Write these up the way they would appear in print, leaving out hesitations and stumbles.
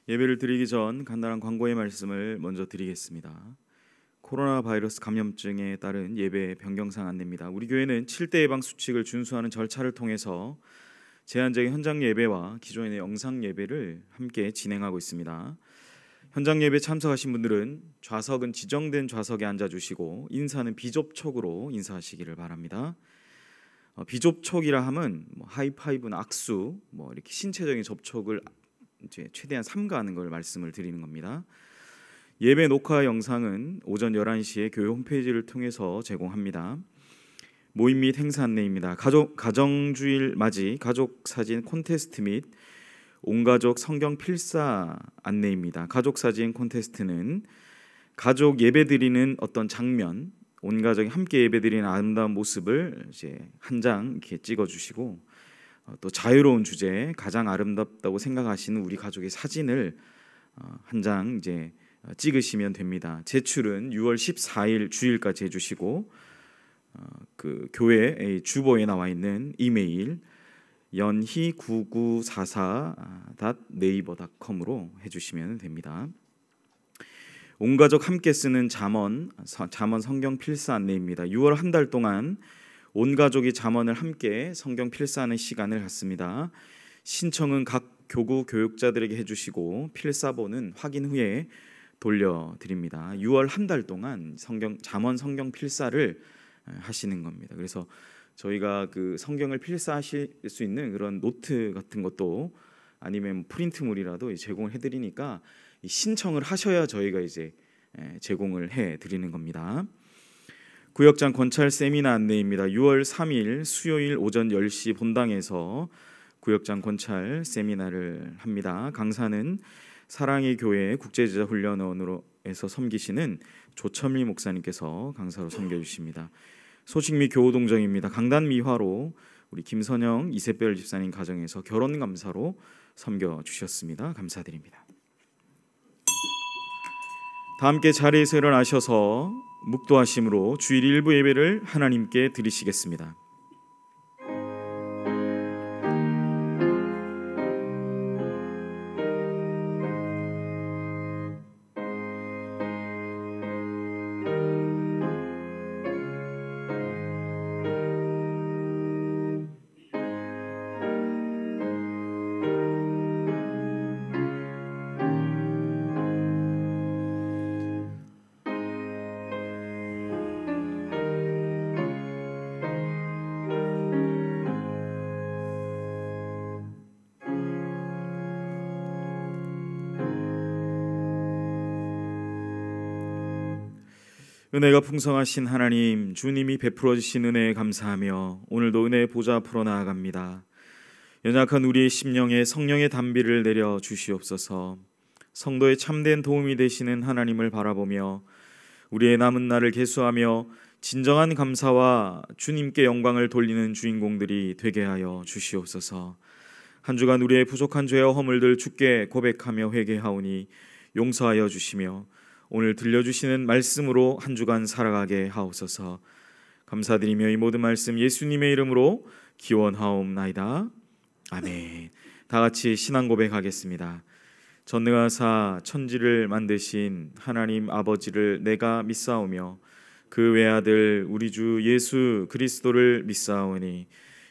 예배를 드리기 전 간단한 광고의 말씀을 먼저 드리겠습니다. 코로나 바이러스 감염증에 따른 예배 변경상 안내입니다. 우리 교회는 7대 예방 수칙을 준수하는 절차를 통해서 제한적인 현장 예배와 기존의 영상 예배를 함께 진행하고 있습니다. 현장 예배 참석하신 분들은 좌석은 지정된 좌석에 앉아주시고 인사는 비접촉으로 인사하시기를 바랍니다. 비접촉이라 함은 하이파이브나 악수, 이렇게 신체적인 접촉을 이제 최대한 삼가하는 걸 말씀을 드리는 겁니다. 예배 녹화 영상은 오전 11시에 교회 홈페이지를 통해서 제공합니다. 모임 및 행사 안내입니다. 가정주일 맞이 가족 사진 콘테스트 및 온가족 성경 필사 안내입니다. 가족 사진 콘테스트는 가족 예배드리는 어떤 장면, 온 가족이 함께 예배드리는 아름다운 모습을 이제 한 장 이렇게 찍어주시고, 또 자유로운 주제, 가장 아름답다고 생각하시는 우리 가족의 사진을 한 장 이제 찍으시면 됩니다. 제출은 6월 14일 주일까지 해주시고, 그 교회 주보에 나와 있는 이메일 연희9944.naver.com으로 해주시면 됩니다. 온 가족 함께 쓰는 잠언 성경 필사 안내입니다. 6월 한 달 동안 온 가족이 잠언을 함께 성경 필사하는 시간을 갖습니다. 신청은 각 교구 교육자들에게 해주시고 필사본은 확인 후에 돌려드립니다. 6월 한 달 동안 잠언 성경 필사를 하시는 겁니다. 그래서 저희가 그 성경을 필사하실 수 있는 그런 노트 같은 것도 아니면 프린트물이라도 제공을 해드리니까 신청을 하셔야 저희가 이제 제공을 해드리는 겁니다. 구역장 권찰 세미나 안내입니다. 6월 3일 수요일 오전 10시 본당에서 구역장 권찰 세미나를 합니다. 강사는 사랑의 교회 국제제자훈련원으로에서 섬기시는 조첨미 목사님께서 강사로 섬겨주십니다. 소식 및 교우 동정입니다. 강단 미화로 우리 김선영 이세별 집사님 가정에서 결혼 감사로 섬겨주셨습니다. 감사드립니다. 다 함께 자리에서 일어나셔서 묵도하심으로 주일 일부 예배를 하나님께 드리시겠습니다. 은혜가 풍성하신 하나님, 주님이 베풀어 주신 은혜에 감사하며 오늘도 은혜의 보좌 앞으로 나아갑니다. 연약한 우리의 심령에 성령의 단비를 내려 주시옵소서. 성도의 참된 도움이 되시는 하나님을 바라보며 우리의 남은 날을 계수하며 진정한 감사와 주님께 영광을 돌리는 주인공들이 되게 하여 주시옵소서. 한 주간 우리의 부족한 죄와 허물들 주께 고백하며 회개하오니 용서하여 주시며 오늘 들려주시는 말씀으로 한 주간 살아가게 하옵소서. 감사드리며 이 모든 말씀 예수님의 이름으로 기원하옵나이다. 아멘. 다 같이 신앙 고백하겠습니다. 전능하사 천지를 만드신 하나님 아버지를 내가 믿사오며 그 외아들 우리 주 예수 그리스도를 믿사오니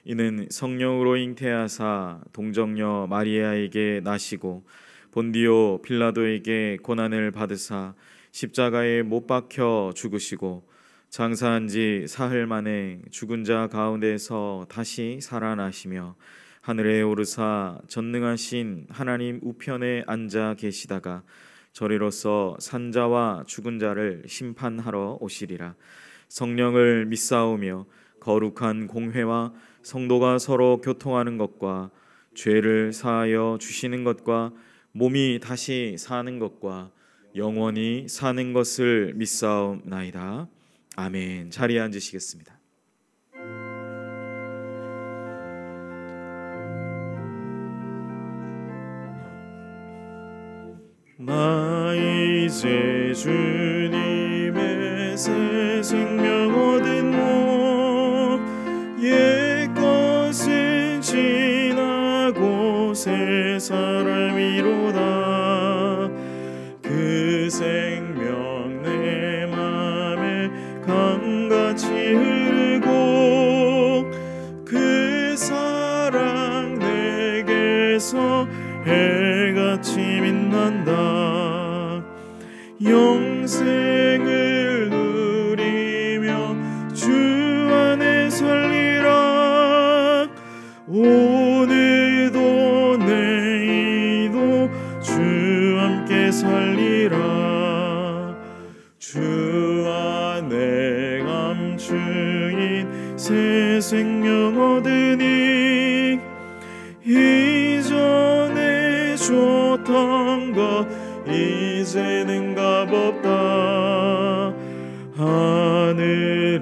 이는 성령으로 잉태하사 동정녀 마리아에게 나시고 본디오 빌라도에게 고난을 받으사 십자가에 못 박혀 죽으시고 장사한 지 사흘 만에 죽은 자 가운데서 다시 살아나시며 하늘에 오르사 전능하신 하나님 우편에 앉아 계시다가 저리로서 산자와 죽은 자를 심판하러 오시리라. 성령을 믿사오며 거룩한 공회와 성도가 서로 교통하는 것과 죄를 사하여 주시는 것과 몸이 다시 사는 것과 영원히 사는 것을 믿사옵나이다. 아멘. 자리에 앉으시겠습니다. 나 이제 주님의 새 생명 얻은 몸 옛것은 지나고 새 사람이로다. 해같이 빛난다. 영생을 누리며 주 안에 살리라. 오늘도 내일도 주 함께 살리라. 주 안에 감추인 새 생명 얻으니 이전에 줬던 것 이제는 값없다. 하늘의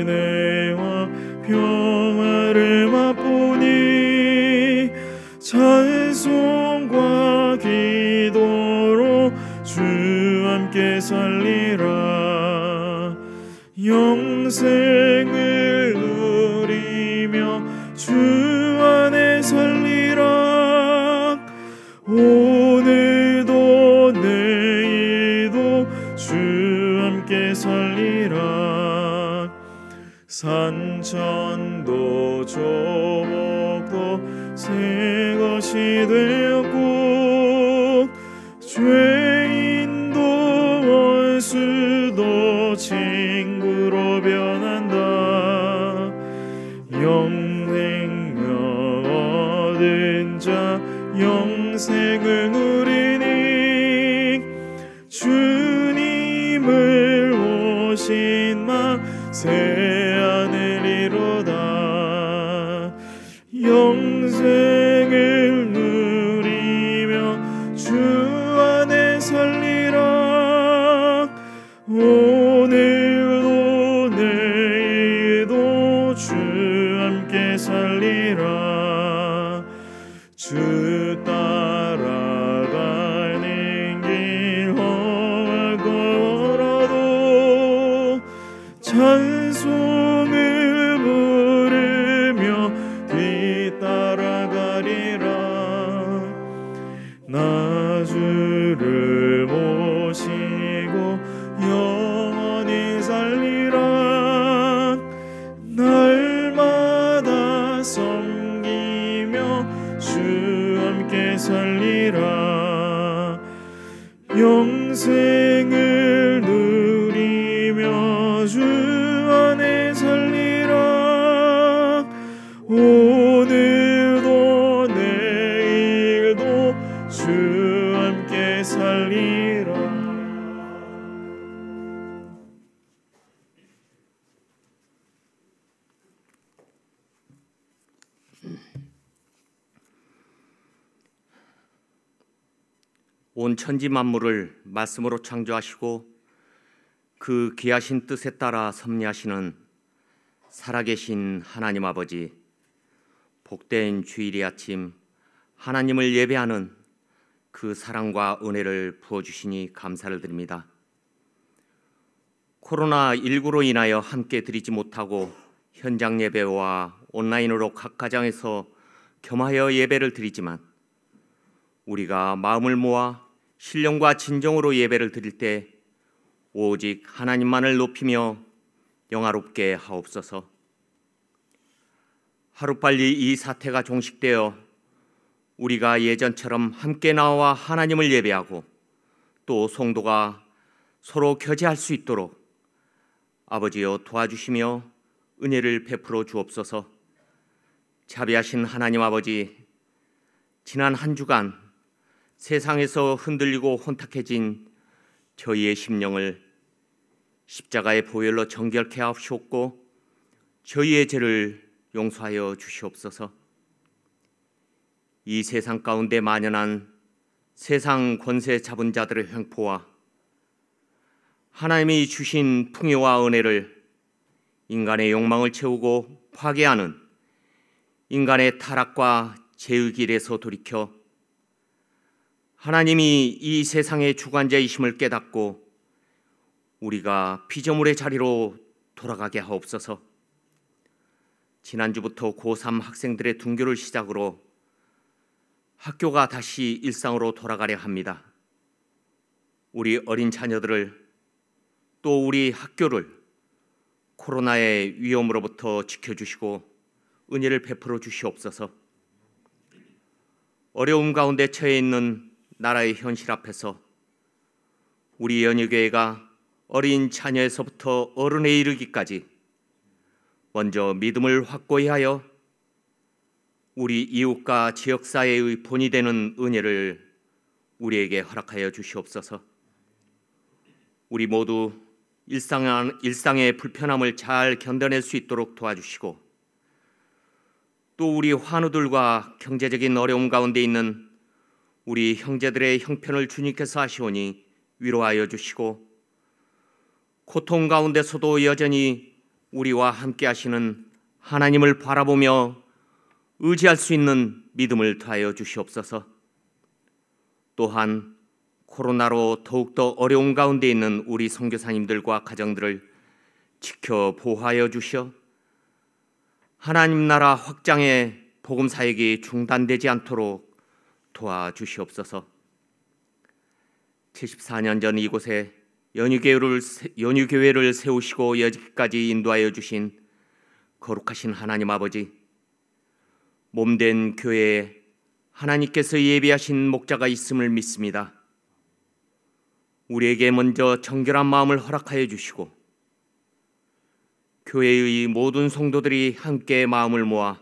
은혜와 평화를 맛보니 찬송과 기도로 주 함께 살리라. 영생을 누리며 주 안에 살리라. 오늘도 내일도 주 함께 살리라. 산천도 조목도 새 것이 되었고 죄인도 원수도 친구로 변한다. 영생명 얻은 자 영생을 누리니 주님을 오신 새 하늘이로다. 영생을 누리며 주 안에 살리라. 오늘도 내일도 주 함께 살리라. 주 따라가는 길 험할 거라도 찬송을 부르며 뒤따라가리라. 나 주를 모시고 영원히 살리라. 날마다 섬기며 주 함께 살리라. 영생을 누리며 주 안에 살리라. 오늘도 내일도 주 함께 살리라. 온 천지 만물을 말씀으로 창조하시고 그 귀하신 뜻에 따라 섭리하시는 살아계신 하나님 아버지, 복된 주일의 아침 하나님을 예배하는 그 사랑과 은혜를 부어주시니 감사를 드립니다. 코로나19로 인하여 함께 드리지 못하고 현장 예배와 온라인으로 각 가정에서 겸하여 예배를 드리지만 우리가 마음을 모아 신령과 진정으로 예배를 드릴 때 오직 하나님만을 높이며 영화롭게 하옵소서. 하루빨리 이 사태가 종식되어 우리가 예전처럼 함께 나와 하나님을 예배하고 또 성도가 서로 교제할 수 있도록 아버지여 도와주시며 은혜를 베풀어 주옵소서. 자비하신 하나님 아버지, 지난 한 주간 세상에서 흔들리고 혼탁해진 저희의 심령을 십자가의 보혈로 정결케 하옵시옵고 저희의 죄를 용서하여 주시옵소서. 이 세상 가운데 만연한 세상 권세 잡은 자들의 횡포와 하나님이 주신 풍요와 은혜를 인간의 욕망을 채우고 파괴하는 인간의 타락과 죄의 길에서 돌이켜 하나님이 이 세상의 주관자이심을 깨닫고 우리가 피조물의 자리로 돌아가게 하옵소서. 지난주부터 고3 학생들의 등교를 시작으로 학교가 다시 일상으로 돌아가려 합니다. 우리 어린 자녀들을 또 우리 학교를 코로나의 위험으로부터 지켜주시고 은혜를 베풀어 주시옵소서. 어려움 가운데 처해 있는 나라의 현실 앞에서 우리 연희교회가 어린 자녀에서부터 어른에 이르기까지 먼저 믿음을 확고히 하여 우리 이웃과 지역사회의 본이 되는 은혜를 우리에게 허락하여 주시옵소서. 우리 모두 일상의 불편함을 잘 견뎌낼 수 있도록 도와주시고, 또 우리 환우들과 경제적인 어려움 가운데 있는 우리 형제들의 형편을 주님께서 아시오니 위로하여 주시고, 고통 가운데서도 여전히 우리와 함께 하시는 하나님을 바라보며 의지할 수 있는 믿음을 더하여 주시옵소서. 또한 코로나로 더욱더 어려운 가운데 있는 우리 선교사님들과 가정들을 지켜 보호하여 주시어 하나님 나라 확장의 복음 사역이 중단되지 않도록 도와주시옵소서. 74년 전 이곳에 연희교회를 세우시고 여기까지 인도하여 주신 거룩하신 하나님 아버지, 몸된 교회에 하나님께서 예비하신 목자가 있음을 믿습니다. 우리에게 먼저 정결한 마음을 허락하여 주시고, 교회의 모든 성도들이 함께 마음을 모아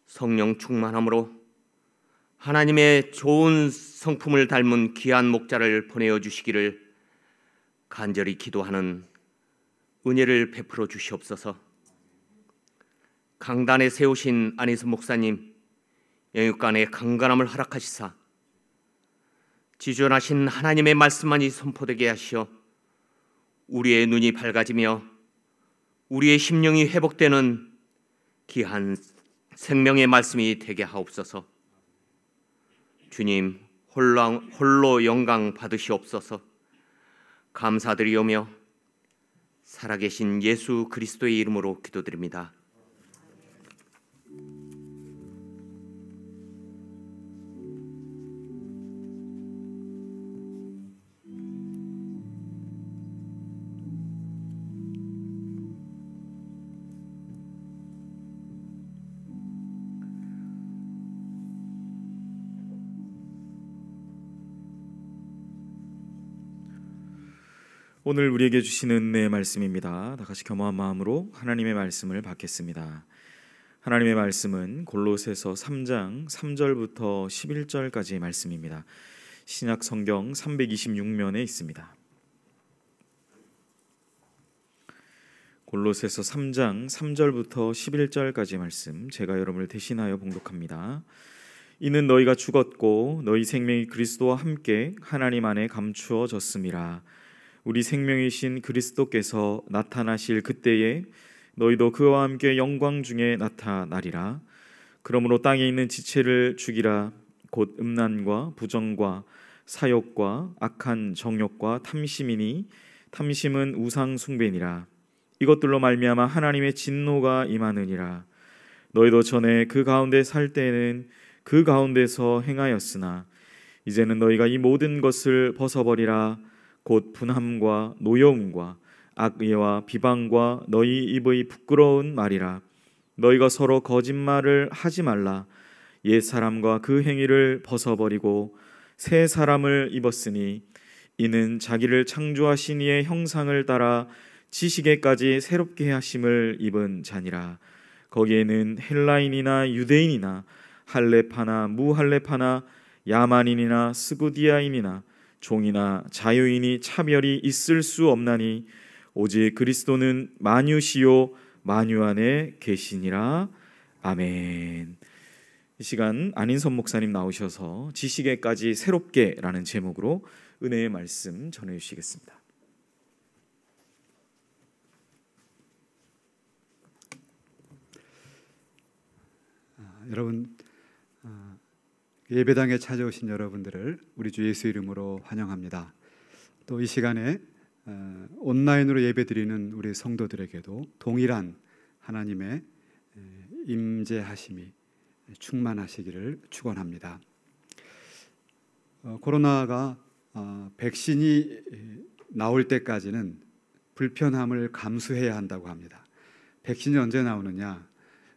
성령 충만함으로 하나님의 좋은 성품을 닮은 귀한 목자를 보내어 주시기를 간절히 기도하는 은혜를 베풀어 주시옵소서. 강단에 세우신 안희선 목사님, 영육간의 강건함을 허락하시사 지존하신 하나님의 말씀만이 선포되게 하시어 우리의 눈이 밝아지며 우리의 심령이 회복되는 귀한 생명의 말씀이 되게 하옵소서. 주님, 홀로 영광 받으시옵소서. 감사드리오며 살아계신 예수 그리스도의 이름으로 기도드립니다. 오늘 우리에게 주시는 은혜의 말씀입니다. 다 같이 겸허한 마음으로 하나님의 말씀을 받겠습니다. 하나님의 말씀은 골로새서 3장 3절부터 11절까지의 말씀입니다. 신약 성경 326면에 있습니다. 골로새서 3장 3절부터 11절까지의 말씀, 제가 여러분을 대신하여 봉독합니다. 이는 너희가 죽었고 너희 생명이 그리스도와 함께 하나님 안에 감추어졌음이라. 우리 생명이신 그리스도께서 나타나실 그때에 너희도 그와 함께 영광 중에 나타나리라. 그러므로 땅에 있는 지체를 죽이라. 곧 음란과 부정과 사욕과 악한 정욕과 탐심이니 탐심은 우상 숭배니라. 이것들로 말미암아 하나님의 진노가 임하느니라. 너희도 전에 그 가운데 살 때에는 그 가운데서 행하였으나 이제는 너희가 이 모든 것을 벗어버리라. 곧 분함과 노여움과 악의와 비방과 너희 입의 부끄러운 말이라. 너희가 서로 거짓말을 하지 말라. 옛 사람과 그 행위를 벗어버리고 새 사람을 입었으니 이는 자기를 창조하신 이의 형상을 따라 지식에까지 새롭게 하심을 입은 자니라. 거기에는 헬라인이나 유대인이나 할레파나 무할레파나 야만인이나 스구디아인이나 종이나 자유인이 차별이 있을 수 없나니 오직 그리스도는 만유시요 만유 안에 계시니라. 아멘. 이 시간 안인선 목사님 나오셔서 지식에까지 새롭게라는 제목으로 은혜의 말씀 전해주시겠습니다. 여러분, 예배당에 찾아오신 여러분들을 우리 주 예수 이름으로 환영합니다. 또 이 시간에 온라인으로 예배드리는 우리 성도들에게도 동일한 하나님의 임재하심이 충만하시기를 축원합니다. 코로나가 백신이 나올 때까지는 불편함을 감수해야 한다고 합니다. 백신이 언제 나오느냐?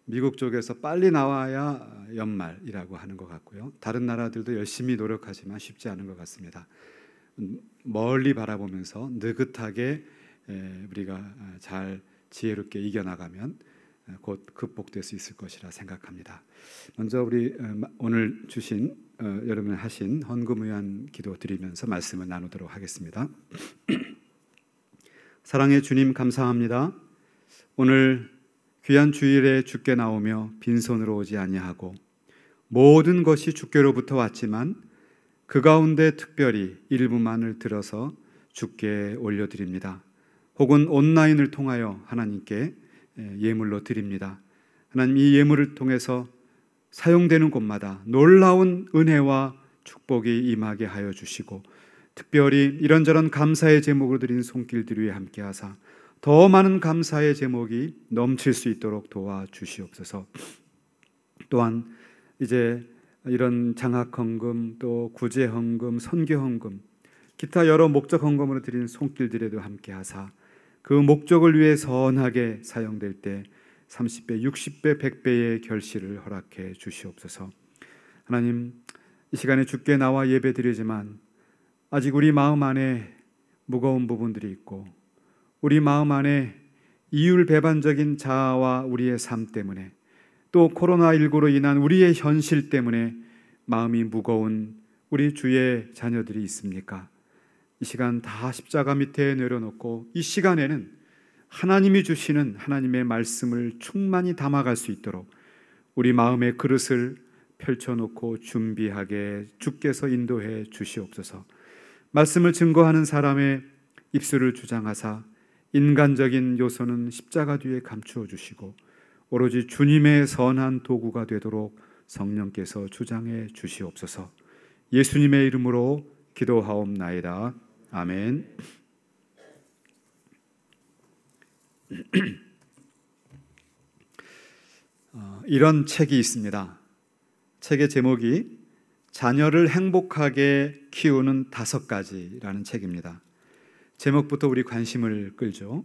미국 쪽에서 빨리 나와야 연말이라고 하는 것 같고요. 다른 나라들도 열심히 노력하지만 쉽지 않은 것 같습니다. 멀리 바라보면서 느긋하게 우리가 잘 지혜롭게 이겨나가면 곧 극복될 수 있을 것이라 생각합니다. 먼저 우리 오늘 주신 여러분 하신 헌금 위한 기도 드리면서 말씀을 나누도록 하겠습니다. 사랑의 주님, 감사합니다. 오늘 귀한 주일에 주께 나오며 빈손으로 오지 아니하고 모든 것이 주께로부터 왔지만 그 가운데 특별히 일부만을 들어서 주께 올려드립니다. 혹은 온라인을 통하여 하나님께 예물로 드립니다. 하나님, 이 예물을 통해서 사용되는 곳마다 놀라운 은혜와 축복이 임하게 하여 주시고 특별히 이런저런 감사의 제목으로 드린 손길들 위에 함께하사 더 많은 감사의 제목이 넘칠 수 있도록 도와주시옵소서. 또한 이제 이런 장학헌금, 또 구제헌금, 선교헌금, 기타 여러 목적 헌금으로 드린 손길들에도 함께하사 그 목적을 위해 선하게 사용될 때 30배, 60배, 100배의 결실을 허락해 주시옵소서. 하나님, 이 시간에 주께 나와 예배드리지만 아직 우리 마음 안에 무거운 부분들이 있고 우리 마음 안에 이율배반적인 자아와 우리의 삶 때문에 또 코로나19로 인한 우리의 현실 때문에 마음이 무거운 우리 주의 자녀들이 있습니까? 이 시간 다 십자가 밑에 내려놓고 이 시간에는 하나님이 주시는 하나님의 말씀을 충만히 담아갈 수 있도록 우리 마음의 그릇을 펼쳐놓고 준비하게 주께서 인도해 주시옵소서. 말씀을 증거하는 사람의 입술을 주장하사 인간적인 요소는 십자가 뒤에 감추어 주시고 오로지 주님의 선한 도구가 되도록 성령께서 주장해 주시옵소서. 예수님의 이름으로 기도하옵나이다. 아멘. 이런 책이 있습니다. 책의 제목이 자녀를 행복하게 키우는 5가지라는 책입니다. 제목부터 우리 관심을 끌죠.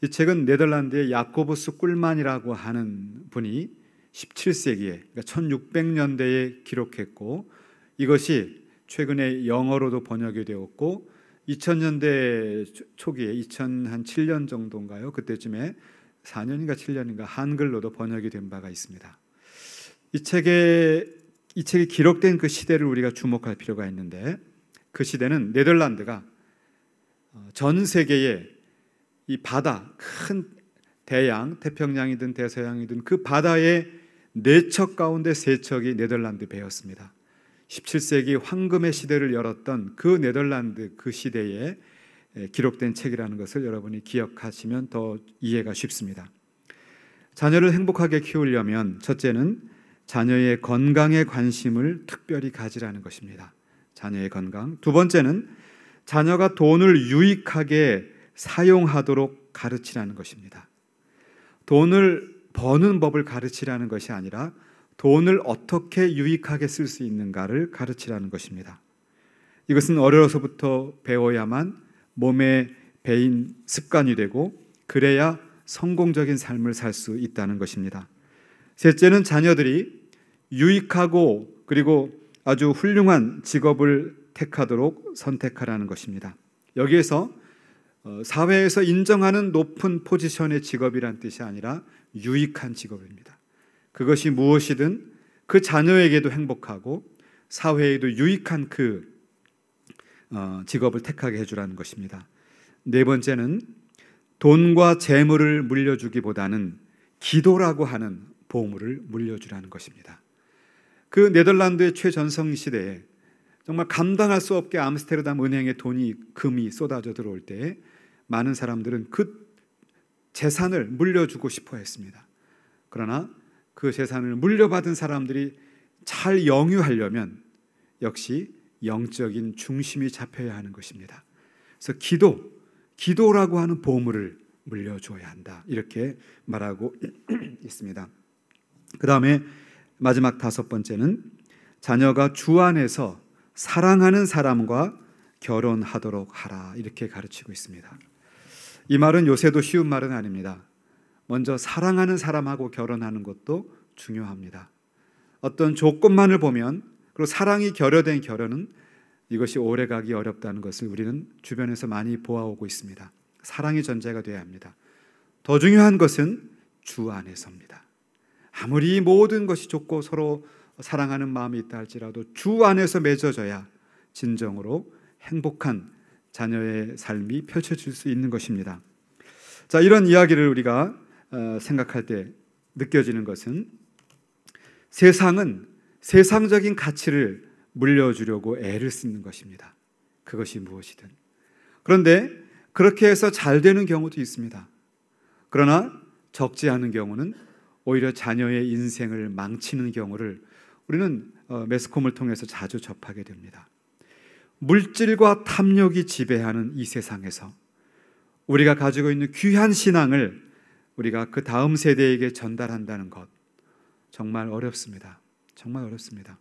이 책은 네덜란드의 야코부스 꿀만이라고 하는 분이 17세기에 그러니까 1600년대에 기록했고 이것이 최근에 영어로도 번역이 되었고 2000년대 초기에 2007년 정도인가요? 그때쯤에 4년인가 7년인가 한글로도 번역이 된 바가 있습니다. 이 책이 기록된 그 시대를 우리가 주목할 필요가 있는데 그 시대는 네덜란드가 전 세계에 이 바다, 큰 대양, 태평양이든 대서양이든 그 바다의 4척 가운데 3척이 네덜란드 배였습니다. 17세기 황금의 시대를 열었던 그 네덜란드 그 시대에 기록된 책이라는 것을 여러분이 기억하시면 더 이해가 쉽습니다. 자녀를 행복하게 키우려면 첫째는 자녀의 건강에 관심을 특별히 가지라는 것입니다. 자녀의 건강. 두 번째는 자녀가 돈을 유익하게 사용하도록 가르치라는 것입니다. 돈을 버는 법을 가르치라는 것이 아니라 돈을 어떻게 유익하게 쓸 수 있는가를 가르치라는 것입니다. 이것은 어려서부터 배워야만 몸에 배인 습관이 되고 그래야 성공적인 삶을 살 수 있다는 것입니다. 셋째는 자녀들이 유익하고 그리고 아주 훌륭한 직업을 택하도록 선택하라는 것입니다. 여기에서 사회에서 인정하는 높은 포지션의 직업이란 뜻이 아니라 유익한 직업입니다. 그것이 무엇이든 그 자녀에게도 행복하고 사회에도 유익한 그 직업을 택하게 해주라는 것입니다. 네 번째는 돈과 재물을 물려주기보다는 기도라고 하는 보물을 물려주라는 것입니다. 그 네덜란드의 최전성 시대에 정말 감당할 수 없게 암스테르담 은행에 금이 쏟아져 들어올 때 많은 사람들은 그 재산을 물려주고 싶어 했습니다. 그러나 그 재산을 물려받은 사람들이 잘 영유하려면 역시 영적인 중심이 잡혀야 하는 것입니다. 그래서 기도라고 하는 보물을 물려줘야 한다. 이렇게 말하고 있습니다. 그 다음에 마지막 5번째는 자녀가 주 안에서 사랑하는 사람과 결혼하도록 하라. 이렇게 가르치고 있습니다. 이 말은 요새도 쉬운 말은 아닙니다. 먼저 사랑하는 사람하고 결혼하는 것도 중요합니다. 어떤 조건만을 보면, 그리고 사랑이 결여된 결혼은 이것이 오래가기 어렵다는 것을 우리는 주변에서 많이 보아오고 있습니다. 사랑이 전제가 되어야 합니다. 더 중요한 것은 주 안에서입니다. 아무리 모든 것이 좋고 서로 사랑하는 마음이 있다 할지라도 주 안에서 맺어져야 진정으로 행복한 자녀의 삶이 펼쳐질 수 있는 것입니다. 자, 이런 이야기를 우리가 생각할 때 느껴지는 것은, 세상은 세상적인 가치를 물려주려고 애를 쓰는 것입니다. 그것이 무엇이든. 그런데 그렇게 해서 잘 되는 경우도 있습니다. 그러나 적지 않은 경우는 오히려 자녀의 인생을 망치는 경우를 우리는 매스컴을 통해서 자주 접하게 됩니다. 물질과 탐욕이 지배하는 이 세상에서 우리가 가지고 있는 귀한 신앙을 우리가 그 다음 세대에게 전달한다는 것, 정말 어렵습니다. 정말 어렵습니다.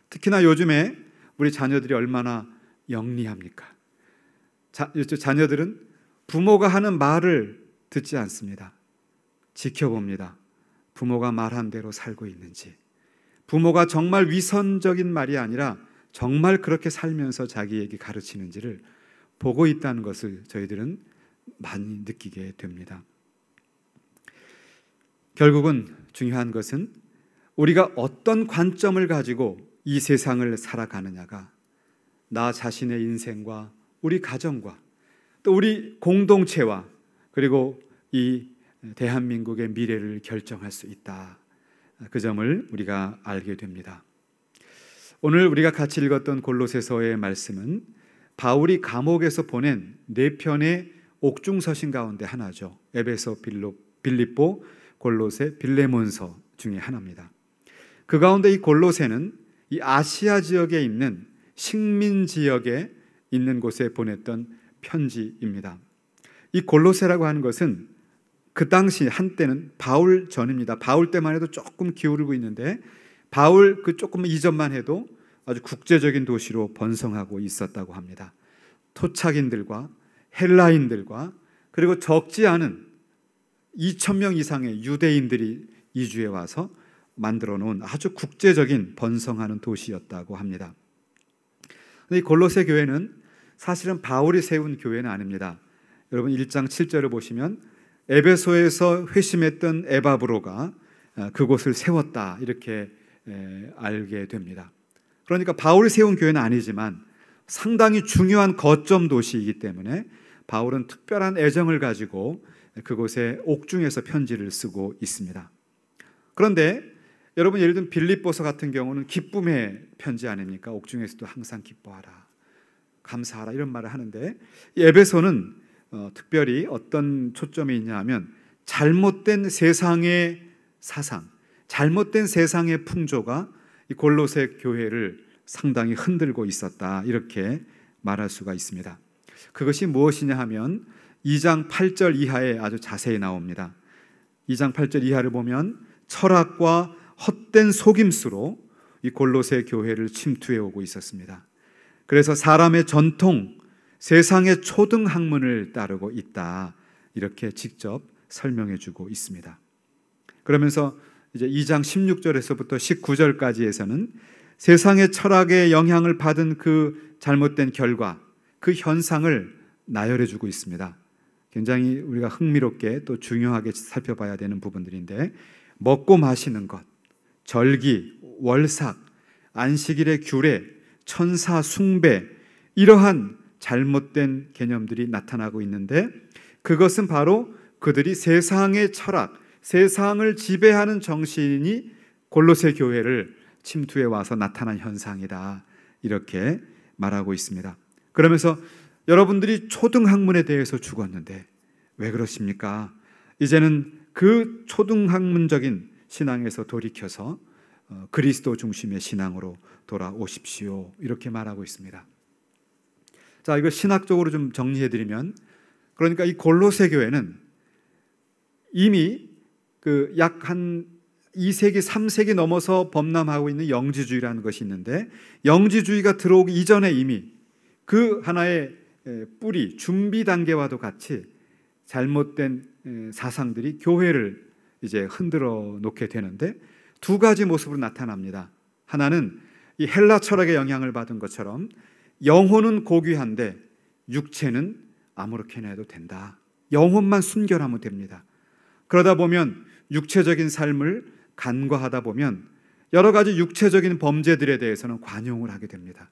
특히나 요즘에 우리 자녀들이 얼마나 영리합니까? 자녀들은 부모가 하는 말을 듣지 않습니다. 지켜봅니다. 부모가 말한 대로 살고 있는지, 부모가 정말 위선적인 말이 아니라 정말 그렇게 살면서 자기에게 가르치는지를 보고 있다는 것을 저희들은 많이 느끼게 됩니다. 결국은 중요한 것은 우리가 어떤 관점을 가지고 이 세상을 살아가느냐가 나 자신의 인생과 우리 가정과 또 우리 공동체와 그리고 이 대한민국의 미래를 결정할 수 있다. 그 점을 우리가 알게 됩니다. 오늘 우리가 같이 읽었던 골로새서의 말씀은 바울이 감옥에서 보낸 4편의 옥중서신 가운데 하나죠. 에베소, 빌립보, 골로새, 빌레몬서 중에 하나입니다. 그 가운데 이 골로새는 이 아시아 지역에 있는 식민 지역에 있는 곳에 보냈던 편지입니다. 이 골로새라고 하는 것은 그 당시 한때는 바울 전입니다. 바울 때만 해도 조금 기울고 있는데 바울 그 조금 이전만 해도 아주 국제적인 도시로 번성하고 있었다고 합니다. 토착인들과 헬라인들과 그리고 적지 않은 2,000명 이상의 유대인들이 이주해 와서 만들어 놓은 아주 국제적인 번성하는 도시였다고 합니다. 이 골로새 교회는 사실은 바울이 세운 교회는 아닙니다. 여러분 1장 7절을 보시면 에베소에서 회심했던 에바브로가 그곳을 세웠다 이렇게 알게 됩니다. 그러니까 바울이 세운 교회는 아니지만 상당히 중요한 거점 도시이기 때문에 바울은 특별한 애정을 가지고 그곳에 옥중에서 편지를 쓰고 있습니다. 그런데 여러분 예를 들면 빌립보서 같은 경우는 기쁨의 편지 아닙니까? 옥중에서도 항상 기뻐하라, 감사하라 이런 말을 하는데 이 에베소는 특별히 어떤 초점이 있냐 하면 잘못된 세상의 사상, 잘못된 세상의 풍조가 이 골로새 교회를 상당히 흔들고 있었다 이렇게 말할 수가 있습니다. 그것이 무엇이냐 하면 2장 8절 이하에 아주 자세히 나옵니다. 2장 8절 이하를 보면 철학과 헛된 속임수로 이 골로새 교회를 침투해 오고 있었습니다. 그래서 사람의 전통, 세상의 초등 학문을 따르고 있다 이렇게 직접 설명해 주고 있습니다. 그러면서 이제 2장 16절에서부터 19절까지에서는 세상의 철학의 영향을 받은 그 잘못된 결과, 그 현상을 나열해 주고 있습니다. 굉장히 우리가 흥미롭게 또 중요하게 살펴봐야 되는 부분들인데 먹고 마시는 것, 절기, 월삭, 안식일의 규례, 천사 숭배 이러한 잘못된 개념들이 나타나고 있는데 그것은 바로 그들이 세상의 철학, 세상을 지배하는 정신이 골로새 교회를 침투해 와서 나타난 현상이다 이렇게 말하고 있습니다. 그러면서 여러분들이 초등학문에 대해서 죽었는데 왜 그러십니까? 이제는 그 초등학문적인 신앙에서 돌이켜서 그리스도 중심의 신앙으로 돌아오십시오 이렇게 말하고 있습니다. 자, 이거 신학적으로 좀 정리해드리면 그러니까 이 골로새 교회는 이미 그 약 한 2세기, 3세기 넘어서 범람하고 있는 영지주의라는 것이 있는데 영지주의가 들어오기 이전에 이미 그 하나의 뿌리, 준비 단계와도 같이 잘못된 사상들이 교회를 이제 흔들어 놓게 되는데 두 가지 모습으로 나타납니다. 하나는 이 헬라 철학의 영향을 받은 것처럼 영혼은 고귀한데 육체는 아무렇게나 해도 된다. 영혼만 순결하면 됩니다. 그러다 보면 육체적인 삶을 간과하다 보면 여러 가지 육체적인 범죄들에 대해서는 관용을 하게 됩니다.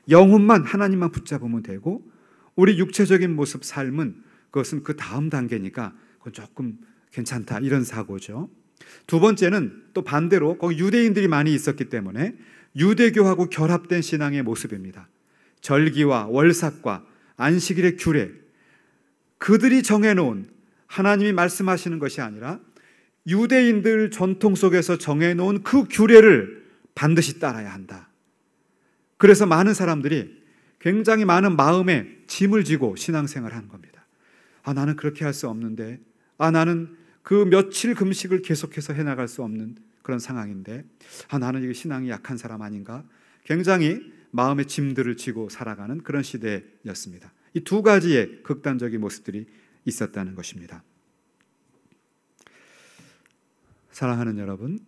영혼만 하나님만 붙잡으면 되고 우리 육체적인 모습 삶은 그것은 그 다음 단계니까 그건 조금 괜찮다 이런 사고죠. 두 번째는 또 반대로 거기 유대인들이 많이 있었기 때문에 유대교하고 결합된 신앙의 모습입니다. 절기와 월삭과 안식일의 규례, 그들이 정해놓은 하나님이 말씀하시는 것이 아니라 유대인들 전통 속에서 정해놓은 그 규례를 반드시 따라야 한다. 그래서 많은 사람들이 굉장히 많은 마음에 짐을 지고 신앙생활을 하는 겁니다. 나는 그렇게 할 수 없는데, 나는 그 며칠 금식을 계속해서 해나갈 수 없는 그런 상황인데, 나는 이게 신앙이 약한 사람 아닌가? 굉장히 마음의 짐들을 지고 살아가는 그런 시대였습니다. 이 두 가지의 극단적인 모습들이 있었다는 것입니다. 사랑하는 여러분,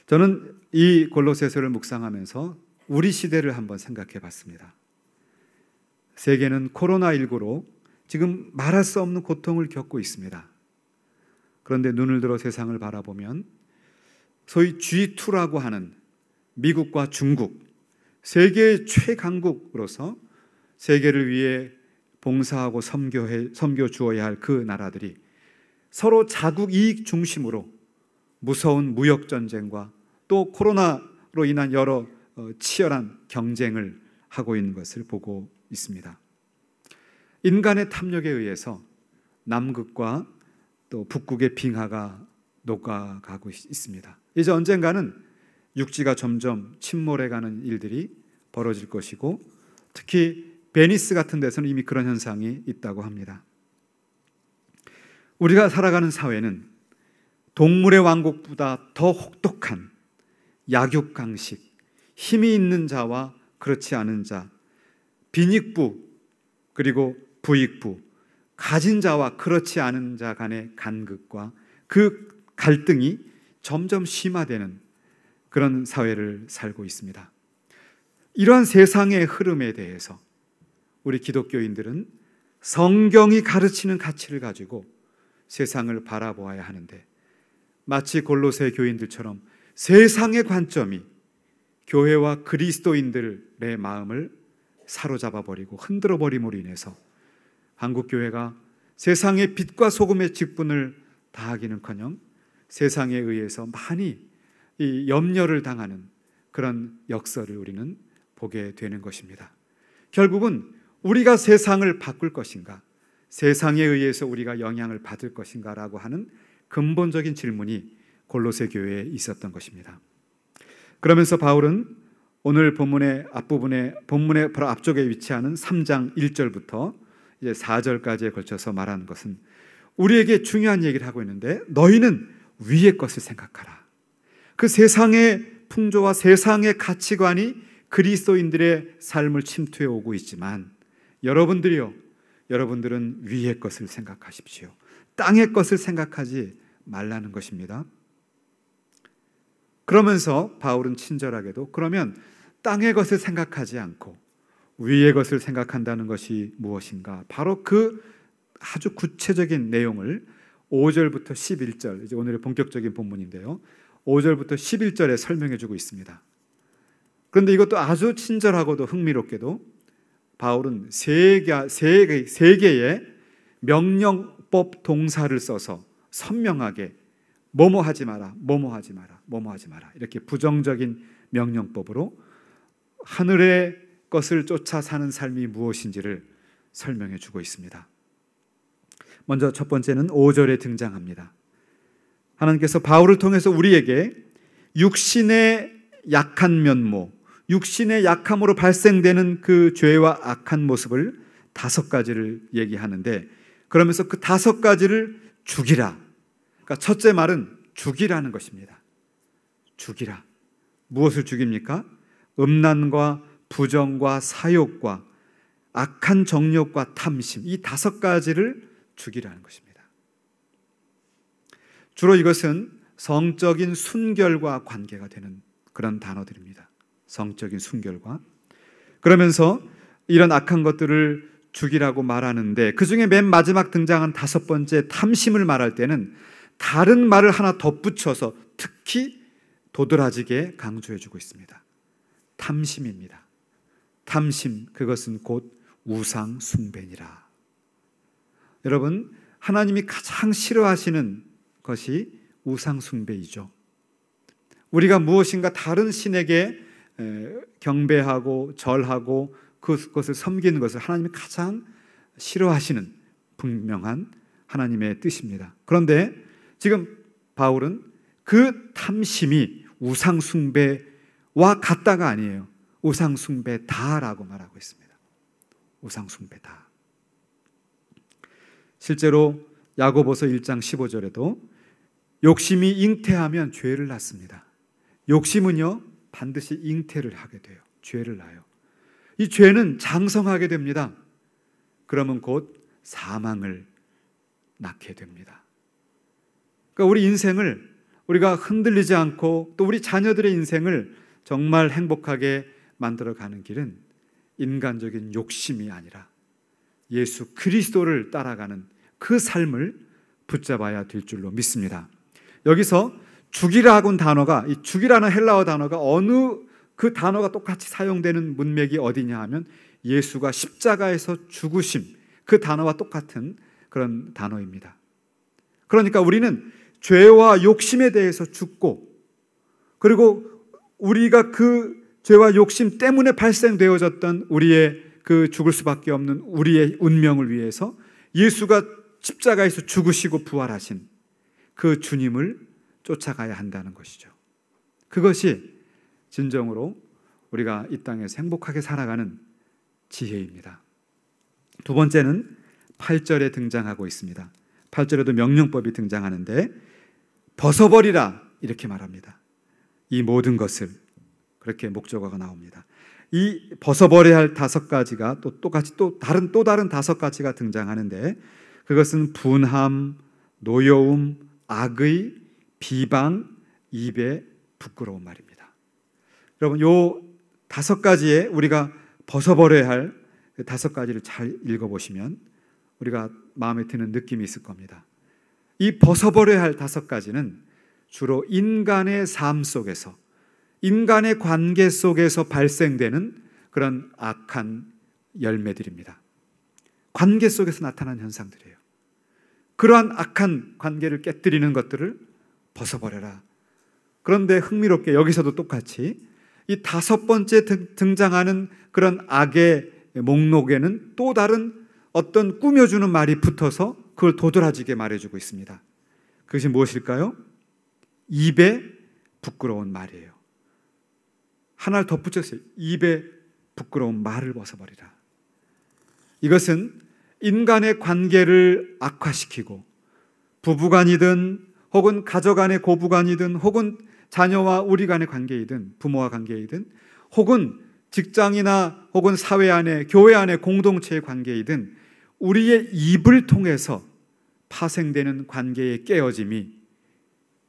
저는 이 골로새서를 묵상하면서 우리 시대를 한번 생각해 봤습니다. 세계는 코로나19로 지금 말할 수 없는 고통을 겪고 있습니다. 그런데 눈을 들어 세상을 바라보면 소위 G2라고 하는 미국과 중국, 세계의 최강국으로서 세계를 위해 봉사하고 섬겨 주어야 할 그 나라들이 서로 자국 이익 중심으로 무서운 무역 전쟁과 또 코로나로 인한 여러 치열한 경쟁을 하고 있는 것을 보고 있습니다. 인간의 탐욕에 의해서 남극과 또 북극의 빙하가 녹아가고 있습니다. 이제 언젠가는 육지가 점점 침몰해가는 일들이 벌어질 것이고 특히 베니스 같은 데서는 이미 그런 현상이 있다고 합니다. 우리가 살아가는 사회는 동물의 왕국보다 더 혹독한 약육강식, 힘이 있는 자와 그렇지 않은 자, 빈익부 그리고 부익부, 가진 자와 그렇지 않은 자 간의 간극과 그 갈등이 점점 심화되는 그런 사회를 살고 있습니다. 이러한 세상의 흐름에 대해서 우리 기독교인들은 성경이 가르치는 가치를 가지고 세상을 바라보아야 하는데 마치 골로새 교인들처럼 세상의 관점이 교회와 그리스도인들의 마음을 사로잡아 버리고 흔들어 버림으로 인해서 한국교회가 세상의 빛과 소금의 직분을 다하기는커녕 세상에 의해서 많이 이 염려를 당하는 그런 역설을 우리는 보게 되는 것입니다. 결국은 우리가 세상을 바꿀 것인가, 세상에 의해서 우리가 영향을 받을 것인가라고 하는 근본적인 질문이 골로새 교회에 있었던 것입니다. 그러면서 바울은 오늘 본문의 앞부분에 본문의 바로 앞쪽에 위치하는 3장 1절부터 이제 4절까지에 걸쳐서 말하는 것은 우리에게 중요한 얘기를 하고 있는데 너희는 위의 것을 생각하라. 그 세상의 풍조와 세상의 가치관이 그리스도인들의 삶을 침투해 오고 있지만 여러분들은 위의 것을 생각하십시오. 땅의 것을 생각하지 말라는 것입니다. 그러면서 바울은 친절하게도 그러면 땅의 것을 생각하지 않고 위의 것을 생각한다는 것이 무엇인가? 바로 그 아주 구체적인 내용을 5절부터 11절, 이제 오늘의 본격적인 본문인데요. 5절부터 11절에 설명해 주고 있습니다. 그런데 이것도 아주 친절하고도 흥미롭게도 바울은 세 개의 명령법 동사를 써서 선명하게 뭐뭐 하지 마라, 뭐뭐 하지 마라, 뭐뭐 하지 마라 이렇게 부정적인 명령법으로 하늘의 것을 쫓아 사는 삶이 무엇인지를 설명해 주고 있습니다. 먼저 첫 번째는 5절에 등장합니다. 하나님께서 바울을 통해서 우리에게 육신의 약한 면모, 육신의 약함으로 발생되는 그 죄와 악한 모습을 5가지를 얘기하는데 그러면서 그 5가지를 죽이라. 그러니까 첫째 말은 죽이라는 것입니다. 죽이라. 무엇을 죽입니까? 음란과 부정과 사욕과 악한 정욕과 탐심, 이 5가지를 죽이라는 것입니다. 주로 이것은 성적인 순결과 관계가 되는 그런 단어들입니다. 성적인 순결과. 그러면서 이런 악한 것들을 죽이라고 말하는데 그 중에 맨 마지막 등장한 5번째 탐심을 말할 때는 다른 말을 하나 덧붙여서 특히 도드라지게 강조해주고 있습니다. 탐심입니다. 탐심, 그것은 곧 우상 숭배니라. 여러분, 하나님이 가장 싫어하시는 것이 우상 숭배이죠. 우리가 무엇인가 다른 신에게 경배하고 절하고 그것을 섬기는 것을 하나님이 가장 싫어하시는 분명한 하나님의 뜻입니다. 그런데 지금 바울은 그 탐심이 우상 숭배와 같다가 아니에요. 우상 숭배다라고 말하고 있습니다. 우상 숭배다. 실제로 야고보서 1장 15절에도 욕심이 잉태하면 죄를 낳습니다. 욕심은요 반드시 잉태를 하게 돼요. 죄를 낳아요. 이 죄는 장성하게 됩니다. 그러면 곧 사망을 낳게 됩니다. 그러니까 우리 인생을 우리가 흔들리지 않고 또 우리 자녀들의 인생을 정말 행복하게 만들어가는 길은 인간적인 욕심이 아니라 예수 그리스도를 따라가는 그 삶을 붙잡아야 될 줄로 믿습니다. 여기서 죽이라는 단어가, 이 죽이라는 헬라어 단어가 어느 그 단어가 똑같이 사용되는 문맥이 어디냐 하면 예수가 십자가에서 죽으심, 그 단어와 똑같은 그런 단어입니다. 그러니까 우리는 죄와 욕심에 대해서 죽고, 그리고 우리가 그 죄와 욕심 때문에 발생되어졌던 우리의 그 죽을 수밖에 없는 우리의 운명을 위해서 예수가 십자가에서 죽으시고 부활하신 그 주님을 쫓아가야 한다는 것이죠. 그것이 진정으로 우리가 이 땅에서 행복하게 살아가는 지혜입니다. 두 번째는 8절에 등장하고 있습니다. 8절에도 명령법이 등장하는데 벗어버리라 이렇게 말합니다. 이 모든 것을, 그렇게 목적어가 나옵니다. 이 벗어버려야 할 5가지가 똑같이 또 다른 5가지가 등장하는데 그것은 분함, 노여움, 악의, 비방, 입의 부끄러운 말입니다. 여러분, 요 5가지에 우리가 벗어버려야 할 5가지를 잘 읽어보시면 우리가 마음에 드는 느낌이 있을 겁니다. 이 벗어버려야 할 5가지는 주로 인간의 삶 속에서, 인간의 관계 속에서 발생되는 그런 악한 열매들입니다. 관계 속에서 나타나는 현상들이에요. 그러한 악한 관계를 깨뜨리는 것들을 벗어버려라. 그런데 흥미롭게 여기서도 똑같이 이 5번째 등장하는 그런 악의 목록에는 또 다른 어떤 꾸며주는 말이 붙어서 그걸 도드라지게 말해주고 있습니다. 그것이 무엇일까요? 입에 부끄러운 말이에요. 하나를 덧붙였어요. 입에 부끄러운 말을 벗어버리라. 이것은 인간의 관계를 악화시키고 부부간이든 혹은 가족간의 고부간이든 혹은 자녀와 우리 간의 관계이든 부모와 관계이든 혹은 직장이나 혹은 사회 안에 교회 안에 공동체의 관계이든 우리의 입을 통해서 파생되는 관계의 깨어짐이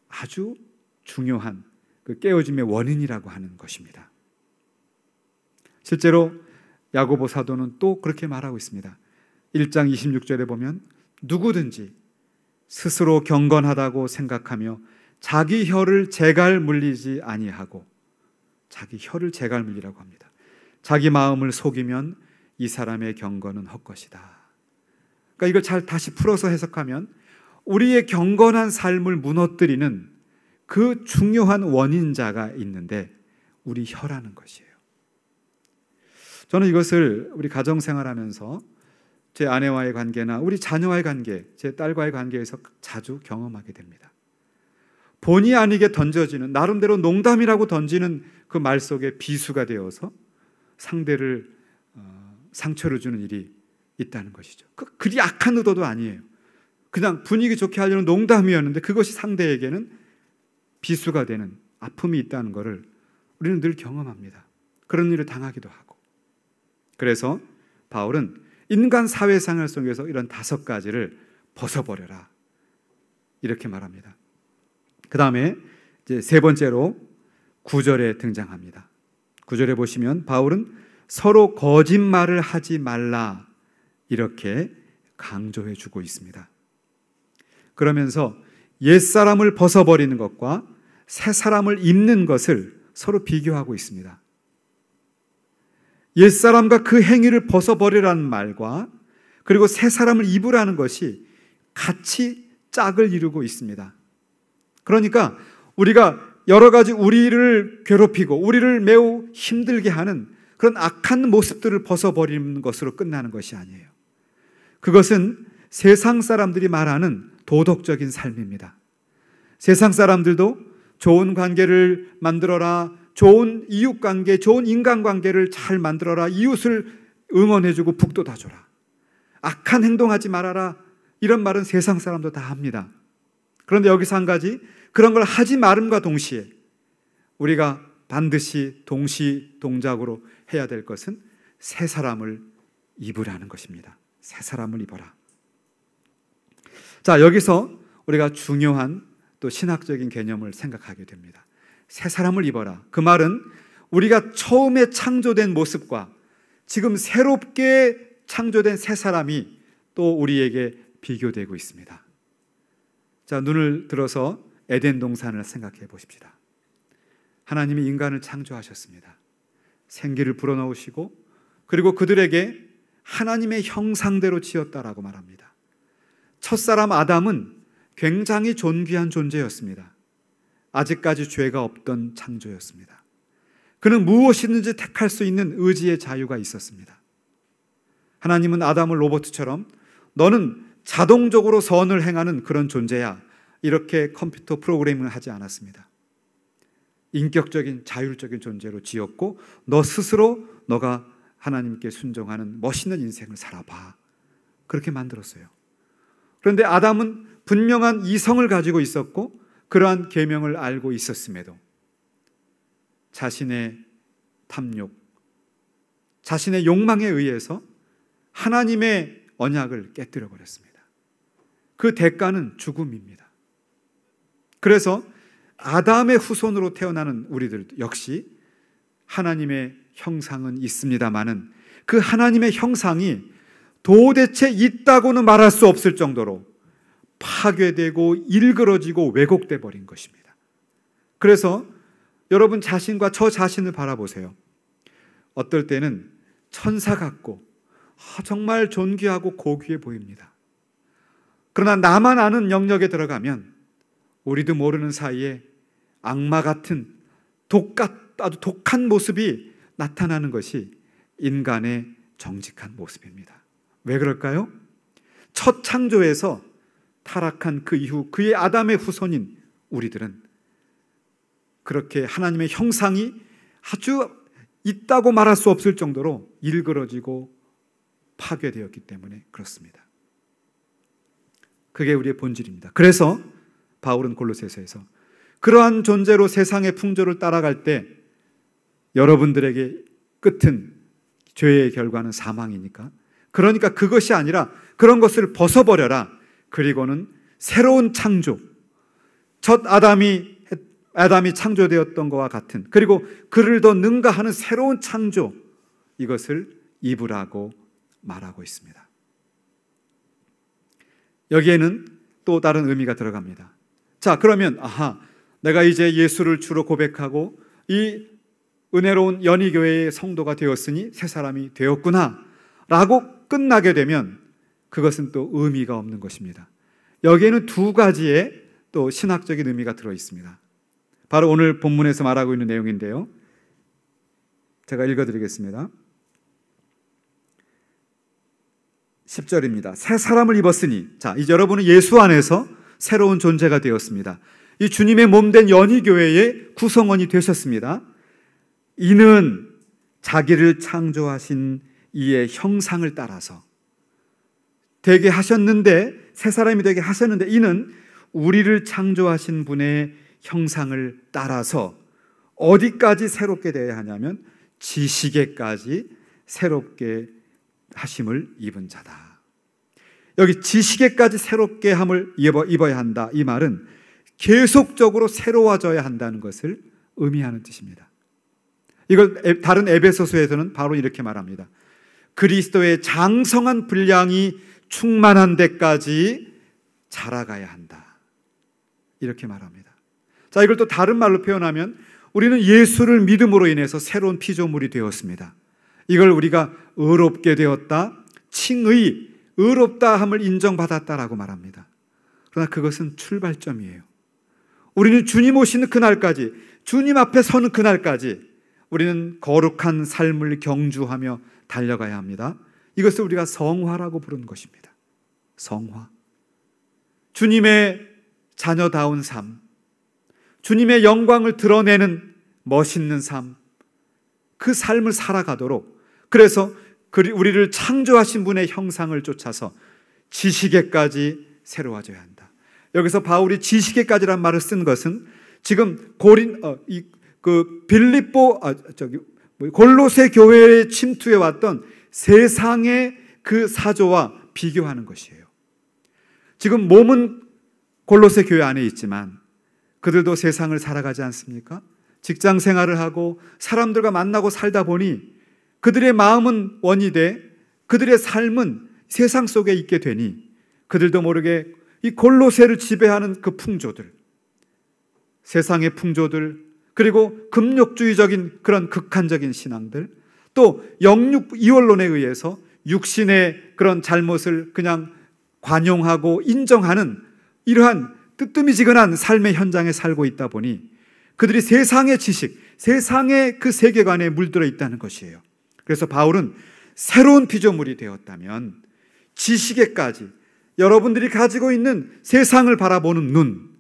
아주 중요한 그 깨어짐의 원인이라고 하는 것입니다. 실제로 야고보 사도는 또 그렇게 말하고 있습니다. 1장 26절에 보면 누구든지 스스로 경건하다고 생각하며 자기 혀를 재갈 물리지 아니하고, 자기 혀를 재갈 물리라고 합니다. 자기 마음을 속이면 이 사람의 경건은 헛것이다. 그러니까 이걸 잘 다시 풀어서 해석하면 우리의 경건한 삶을 무너뜨리는 그 중요한 원인자가 있는데 우리 혀라는 것이에요. 저는 이것을 우리 가정생활하면서 제 아내와의 관계나 우리 자녀와의 관계, 제 딸과의 관계에서 자주 경험하게 됩니다. 본의 아니게 던져지는, 나름대로 농담이라고 던지는 그 말 속에 비수가 되어서 상대를 상처를 주는 일이 있다는 것이죠. 그리 악한 의도도 아니에요. 그냥 분위기 좋게 하려는 농담이었는데 그것이 상대에게는 비수가 되는 아픔이 있다는 것을 우리는 늘 경험합니다. 그런 일을 당하기도 하고. 그래서 바울은 인간 사회생활 속에서 이런 5가지를 벗어버려라 이렇게 말합니다. 그 다음에 이제 세 번째로 9절에 등장합니다. 9절에 보시면 바울은 서로 거짓말을 하지 말라 이렇게 강조해 주고 있습니다. 그러면서 옛사람을 벗어버리는 것과 새사람을 입는 것을 서로 비교하고 있습니다. 옛사람과 그 행위를 벗어버리라는 말과 그리고 새사람을 입으라는 것이 같이 짝을 이루고 있습니다. 그러니까 우리가 여러 가지 우리를 괴롭히고 우리를 매우 힘들게 하는 그런 악한 모습들을 벗어버리는 것으로 끝나는 것이 아니에요. 그것은 세상 사람들이 말하는 도덕적인 삶입니다. 세상 사람들도 좋은 관계를 만들어라, 좋은 이웃관계, 좋은 인간관계를 잘 만들어라, 이웃을 응원해주고 북도 다 줘라, 악한 행동하지 말아라, 이런 말은 세상 사람도 다 합니다. 그런데 여기서 한 가지, 그런 걸 하지 말음과 동시에 우리가 반드시 동시동작으로 해야 될 것은 새 사람을 입으라는 것입니다. 새 사람을 입어라. 자, 여기서 우리가 중요한 또 신학적인 개념을 생각하게 됩니다. 새 사람을 입어라. 그 말은 우리가 처음에 창조된 모습과 지금 새롭게 창조된 새 사람이 또 우리에게 비교되고 있습니다. 자, 눈을 들어서 에덴 동산을 생각해 보십시다. 하나님이 인간을 창조하셨습니다. 생기를 불어넣으시고 그리고 그들에게 하나님의 형상대로 지었다라고 말합니다. 첫사람 아담은 굉장히 존귀한 존재였습니다. 아직까지 죄가 없던 창조였습니다. 그는 무엇이든지 택할 수 있는 의지의 자유가 있었습니다. 하나님은 아담을 로봇처럼 너는 자동적으로 선을 행하는 그런 존재야, 이렇게 컴퓨터 프로그래밍을 하지 않았습니다. 인격적인 자율적인 존재로 지었고 너 스스로 너가 하나님께 순종하는 멋있는 인생을 살아봐, 그렇게 만들었어요. 그런데 아담은 분명한 이성을 가지고 있었고 그러한 계명을 알고 있었음에도 자신의 탐욕, 자신의 욕망에 의해서 하나님의 언약을 깨뜨려 버렸습니다. 그 대가는 죽음입니다. 그래서 아담의 후손으로 태어나는 우리들 역시 하나님의 형상은 있습니다마는 그 하나님의 형상이 도대체 있다고는 말할 수 없을 정도로 파괴되고 일그러지고 왜곡돼 버린 것입니다. 그래서 여러분 자신과 저 자신을 바라보세요. 어떨 때는 천사 같고 정말 존귀하고 고귀해 보입니다. 그러나 나만 아는 영역에 들어가면 우리도 모르는 사이에 악마 같은 아주 독한 모습이 나타나는 것이 인간의 정직한 모습입니다. 왜 그럴까요? 첫 창조에서 타락한 그 이후 그의 아담의 후손인 우리들은 그렇게 하나님의 형상이 아주 있다고 말할 수 없을 정도로 일그러지고 파괴되었기 때문에 그렇습니다. 그게 우리의 본질입니다. 그래서 바울은 골로새서에서 그러한 존재로 세상의 풍조를 따라갈 때 여러분들에게 끝은 죄의 결과는 사망이니까, 그러니까 그것이 아니라 그런 것을 벗어버려라. 그리고는 새로운 창조, 첫 아담이 창조되었던 것과 같은, 그리고 그를 더 능가하는 새로운 창조, 이것을 입으라고 말하고 있습니다. 여기에는 또 다른 의미가 들어갑니다. 자, 그러면 내가 이제 예수를 주로 고백하고 이 은혜로운 연희교회의 성도가 되었으니 새 사람이 되었구나 라고 끝나게 되면 그것은 또 의미가 없는 것입니다. 여기에는 두 가지의 또 신학적인 의미가 들어 있습니다. 바로 오늘 본문에서 말하고 있는 내용인데요, 제가 읽어드리겠습니다. 10절입니다. 새 사람을 입었으니, 자, 이제 여러분은 예수 안에서 새로운 존재가 되었습니다. 이 주님의 몸된 연희교회의 구성원이 되셨습니다. 이는 자기를 창조하신 이의 형상을 따라서 되게 하셨는데, 새 사람이 되게 하셨는데, 이는 우리를 창조하신 분의 형상을 따라서 어디까지 새롭게 되어야 하냐면 지식에까지 새롭게 하심을 입은 자다. 여기 지식에까지 새롭게 함을 입어야 한다, 이 말은 계속적으로 새로워져야 한다는 것을 의미하는 뜻입니다. 이걸 다른 에베소서에서는 바로 이렇게 말합니다. 그리스도의 장성한 분량이 충만한 데까지 자라가야 한다. 이렇게 말합니다. 자, 이걸 또 다른 말로 표현하면 우리는 예수를 믿음으로 인해서 새로운 피조물이 되었습니다. 이걸 우리가 의롭게 되었다, 칭의, 의롭다함을 인정받았다라고 말합니다. 그러나 그것은 출발점이에요. 우리는 주님 오시는 그날까지, 주님 앞에 서는 그날까지 우리는 거룩한 삶을 경주하며 달려가야 합니다. 이것을 우리가 성화라고 부르는 것입니다. 성화. 주님의 자녀다운 삶, 주님의 영광을 드러내는 멋있는 삶, 그 삶을 살아가도록, 그래서 우리를 창조하신 분의 형상을 쫓아서 지식에까지 새로워져야 한다. 여기서 바울이 지식에까지란 말을 쓴 것은 지금 골로새 교회에 침투해 왔던 세상의 그 사조와 비교하는 것이에요. 지금 몸은 골로새 교회 안에 있지만 그들도 세상을 살아가지 않습니까? 직장 생활을 하고 사람들과 만나고 살다 보니 그들의 마음은 원이 돼 그들의 삶은 세상 속에 있게 되니 그들도 모르게 이 골로새를 지배하는 그 풍조들, 세상의 풍조들, 그리고 금욕주의적인 그런 극한적인 신앙들, 또 영육 이원론에 의해서 육신의 그런 잘못을 그냥 관용하고 인정하는 이러한 뜨뜨미지근한 삶의 현장에 살고 있다 보니 그들이 세상의 지식, 세상의 그 세계관에 물들어 있다는 것이에요. 그래서 바울은 새로운 피조물이 되었다면 지식에까지, 여러분들이 가지고 있는 세상을 바라보는 눈,